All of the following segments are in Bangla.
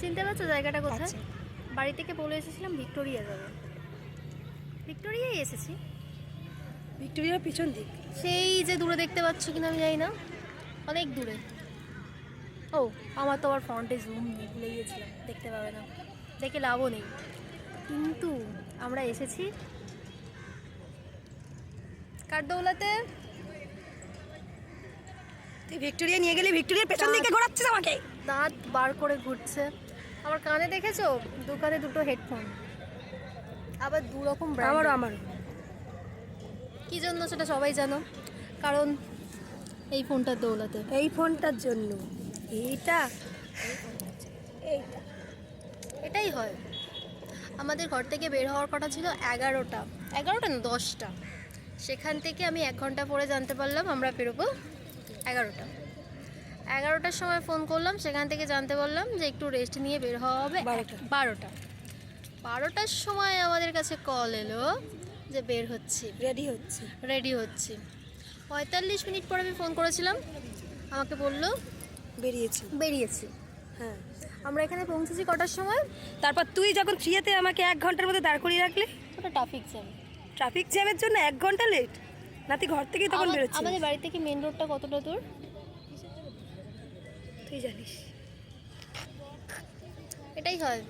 চিনতে পারছো জায়গাটা কোথায়? বাড়ি থেকে বলে এসেছিলাম ভিক্টোরিয়া যাবো, ভিক্টোরিয়ায় এসেছি। ভিক্টোরিয়ার পিছন দিক, সেই যে দূরে দেখতে পাচ্ছ কিনা আমি জানি না, অনেক দূরে। ও আমার তো আবার ফ্রন্টে জুম নেই, ভুলে গিয়েছিলাম, দেখতে পাবে না, দেখে লাভও নেই। কিন্তু আমরা এসেছি কার দৌলাতে? তুই ভিক্টোরিয়া নিয়ে গেলে ভিক্টোরিয়ার পেছন দিকে ঘোরাচ্ছিস আমাকে। দাঁত বার করে ঘুরছে। আমার কানে দেখেছো, দোকানে দুটো হেডফোন, আবার দু রকম ব্র্যান্ড। আমারও কি জন্য সেটা সবাই জানো, কারণ এই ফোনটার দৌলাতে। এই ফোনটার জন্য এইটা এটাই হয়। আমাদের ঘর থেকে বের হওয়ার কথা ছিল 11টা না 10টা, সেখান থেকে আমি 1 ঘন্টা পরে জানতে পারলাম আমরা বেরোবো 11টার সময় ফোন করলাম, সেখান থেকে জানতে পারলাম যে একটু রেস্ট নিয়ে বের হওয়া হবে 12টার সময় আমাদের কাছে কল এলো যে বের হচ্ছি, রেডি হচ্ছি। 45 মিনিট পরে আমি ফোন করেছিলাম, আমাকে বললো বেরিয়েছি। হ্যাঁ, আমরা এখানে পৌঁছেছি কটার সময়? তারপর তুই যখন ফ্রিতে আমাকে 1 ঘন্টার মধ্যে দাঁড় করিয়ে রাখলি। ওটা ট্রাফিক জ্যামের জন্য 1 ঘন্টা লেট। না তুই ঘর থেকেই তখন বেরোচ্ছিস। আমাদের বাড়ি থেকে মেন রোডটা কতটা দূর তুই জানিস। এটাই হয়,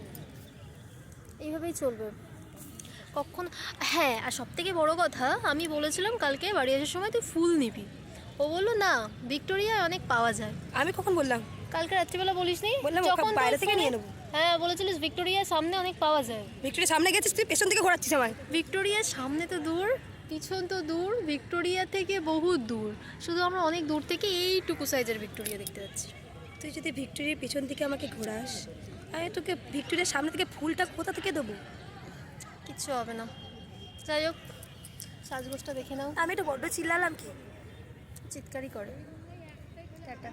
এইভাবেই চলবে কখন। হ্যাঁ, আর সব থেকে বড়ো কথা, আমি বলেছিলাম কালকে বাড়ি আসার সময় তুই ফুল নিবি, ও বললো না ভিক্টোরিয়ায় অনেক পাওয়া যায়। আমি কখন বললাম? কালকে রাত্রিবেলা বলিসনি? বললাম যখন বাইরে থেকে নিয়ে নেবো। হ্যাঁ বলেছিলিস ভিক্টোরিয়ার সামনে অনেক পাওয়া যায়। ভিক্টোরিয়ার সামনে গেছিস, তুই পেছন থেকে ঘোরাচ্ছিস আমায়। ভিক্টোরিয়ার সামনে তো দূর, পিছন তো দূর, ভিক্টোরিয়া থেকে বহুত দূর, শুধু আমরা অনেক দূর থেকে এইটুকু সাইজের ভিক্টোরিয়া দেখতে পাচ্ছি। তুই যদি ভিক্টোরিয়ার পিছন থেকে আমাকে ঘোরাস, আমি তোকে ভিক্টোরিয়ার সামনে থেকে ফুলটা কোথা থেকে দেবো? কিচ্ছু হবে না, যাই হোক সাজগোজটা দেখে নাও। আমি তো বড্ড চিল্লালাম কি? চিৎকারই করে। টাটা।